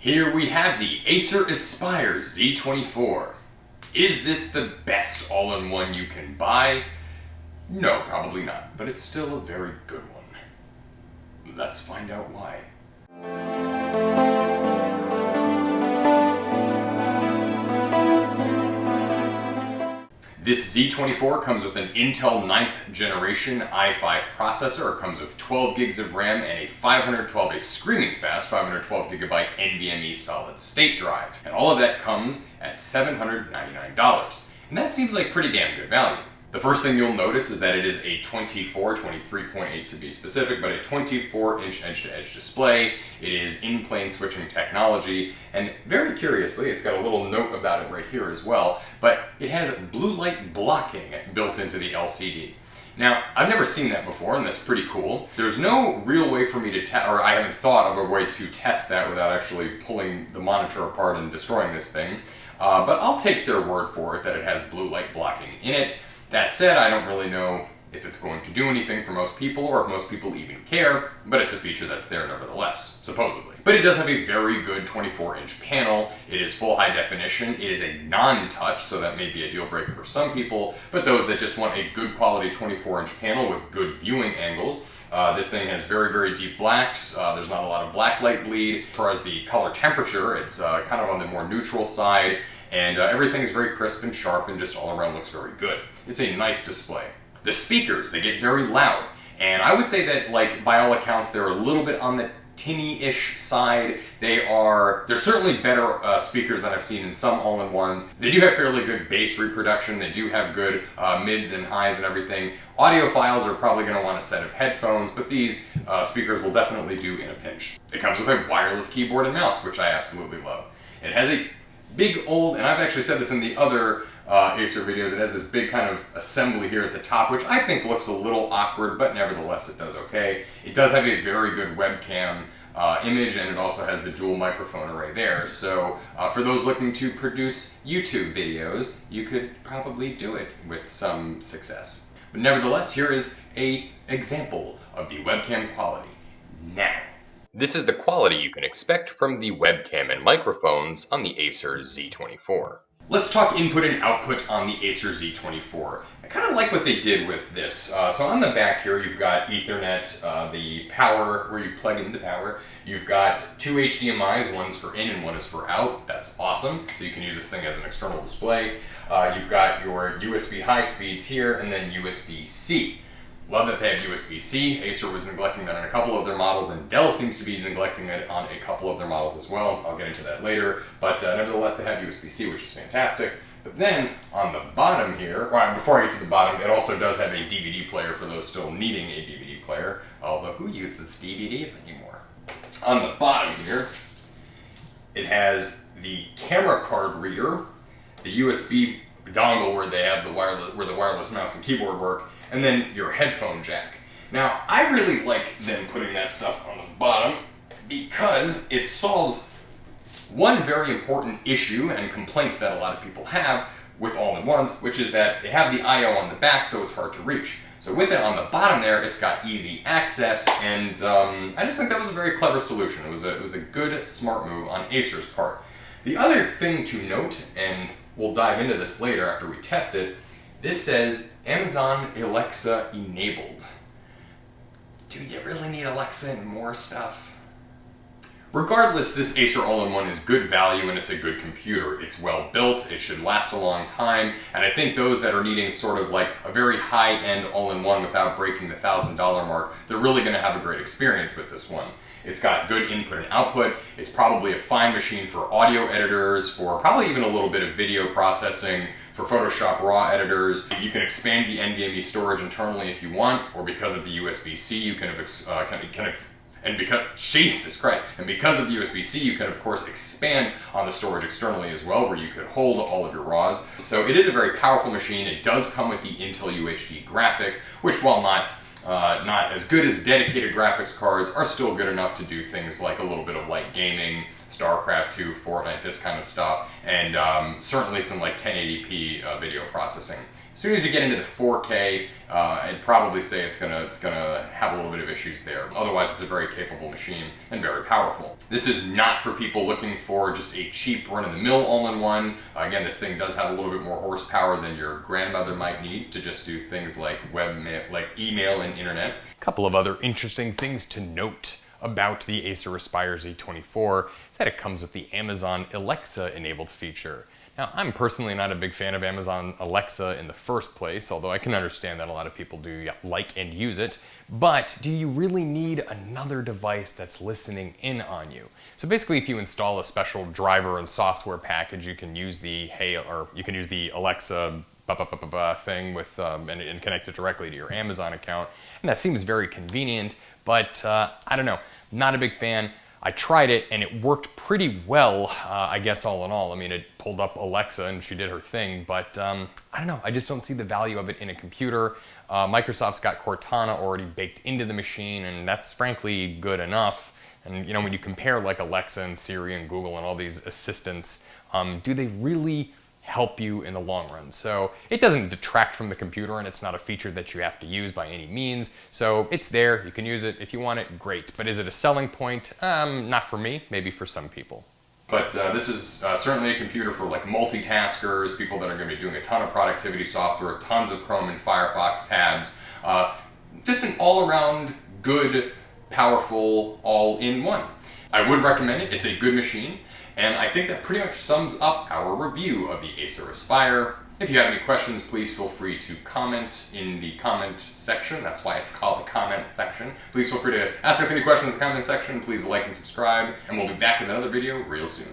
Here we have the Acer Aspire Z24. Is this the best all-in-one you can buy? No, probably not, but it's still a very good one. Let's find out why. This Z24 comes with an Intel 9th generation i5 processor. It comes with 12 gigs of RAM and a screaming fast 512 gigabyte NVMe solid state drive. And all of that comes at $799. And that seems like pretty damn good value. The first thing you'll notice is that it is a 23.8 to be specific, but a 24-inch edge-to-edge display. It is in-plane switching technology, and very curiously, it's got a little note about it right here as well, but it has blue light blocking built into the LCD. Now, I've never seen that before, and that's pretty cool. There's no real way for me to test, or I haven't thought of a way to test that without actually pulling the monitor apart and destroying this thing, but I'll take their word for it that it has blue light blocking in it. That said, I don't really know if it's going to do anything for most people or if most people even care, but it's a feature that's there nevertheless, supposedly. But it does have a very good 24-inch panel. It is full high definition. It is a non-touch, so that may be a deal breaker for some people, but those that just want a good quality 24-inch panel with good viewing angles, this thing has very, very deep blacks. There's not a lot of black light bleed. As far as the color temperature, it's kind of on the more neutral side, and everything is very crisp and sharp and just all around looks very good. It's a nice display. The speakers, they get very loud, and I would say that, like, by all accounts, they're a little bit on the tinny-ish side. They're certainly better speakers than I've seen in some all-in-ones. They do have fairly good bass reproduction. They do have good mids and highs and everything. Audiophiles are probably going to want a set of headphones, but these speakers will definitely do in a pinch. It comes with a wireless keyboard and mouse, which I absolutely love. It has a big old, and I've actually said this in the other Acer videos, it has this big kind of assembly here at the top, which I think looks a little awkward, but nevertheless it does okay. It does have a very good webcam image, and it also has the dual microphone array there. So for those looking to produce YouTube videos, you could probably do it with some success. But nevertheless, here is an example of the webcam quality now. This is the quality you can expect from the webcam and microphones on the Acer Z24. Let's talk input and output on the Acer Z24. I kind of like what they did with this. So on the back here, you've got Ethernet, the power, where you plug in the power. You've got two HDMIs, one's for in and one is for out. That's awesome. So you can use this thing as an external display. You've got your USB high speeds here, and then USB-C. Love that they have USB-C. Acer was neglecting that on a couple of their models, and Dell seems to be neglecting it on a couple of their models as well. I'll get into that later, but nevertheless they have USB-C, which is fantastic. But then on the bottom here, or before I get to the bottom, it also does have a DVD player for those still needing a DVD player, although who uses DVDs anymore? On the bottom here, it has the camera card reader, the USB dongle where they have the wireless mouse and keyboard work, and then your headphone jack. Now, I really like them putting that stuff on the bottom because it solves one very important issue and complaint that a lot of people have with all-in-ones, which is that they have the I/O on the back, so it's hard to reach. So with it on the bottom there, it's got easy access, and I just think that was a very clever solution. It was a good, smart move on Acer's part. The other thing to note, and we'll dive into this later after we test it, this says Amazon Alexa enabled. Do you really need Alexa and more stuff? Regardless, this Acer all-in-one is good value and it's a good computer. It's well built, it should last a long time, and I think those that are needing sort of like a very high-end all-in-one without breaking the $1,000 mark, they're really going to have a great experience with this one. It's got good input and output. It's probably a fine machine for audio editors, for probably even a little bit of video processing, for Photoshop RAW editors. You can expand the NVMe storage internally if you want, or because of the USB-C, you can and because of the USB-C, you can of course expand on the storage externally as well, where you could hold all of your RAWs. So it is a very powerful machine. It does come with the Intel UHD graphics, which while not as good as dedicated graphics cards, are still good enough to do things like a little bit of light gaming, StarCraft 2, Fortnite, this kind of stuff, and certainly some like 1080p video processing. As soon as you get into the 4K, I'd probably say it's gonna have a little bit of issues there. Otherwise, it's a very capable machine and very powerful. This is not for people looking for just a cheap run-of-the-mill all-in-one. Again, this thing does have a little bit more horsepower than your grandmother might need to just do things like email and internet. A couple of other interesting things to note about the Acer Aspire Z24 is that it comes with the Amazon Alexa enabled feature. Now, I'm personally not a big fan of Amazon Alexa in the first place, although I can understand that a lot of people do like and use it. But do you really need another device that's listening in on you? So basically, if you install a special driver and software package, you can use the Alexa thing with and connect it directly to your Amazon account, and that seems very convenient. But I don't know, not a big fan. I tried it and it worked pretty well, I guess all in all. I mean, it pulled up Alexa and she did her thing, but I don't know, I just don't see the value of it in a computer. Microsoft's got Cortana already baked into the machine, and that's frankly good enough. And you know, when you compare like Alexa and Siri and Google and all these assistants, do they really help you in the long run? So it doesn't detract from the computer, and it's not a feature that you have to use by any means. So it's there, you can use it if you want it, great. But is it a selling point? Not for me, maybe for some people. But this is certainly a computer for like multitaskers, people that are going to be doing a ton of productivity software, tons of Chrome and Firefox tabs. Just an all-around good, powerful, all-in-one. I would recommend it. It's a good machine. And I think that pretty much sums up our review of the Acer Aspire. If you have any questions, please feel free to comment in the comment section. That's why it's called the comment section. Please feel free to ask us any questions in the comment section. Please like and subscribe, and we'll be back with another video real soon.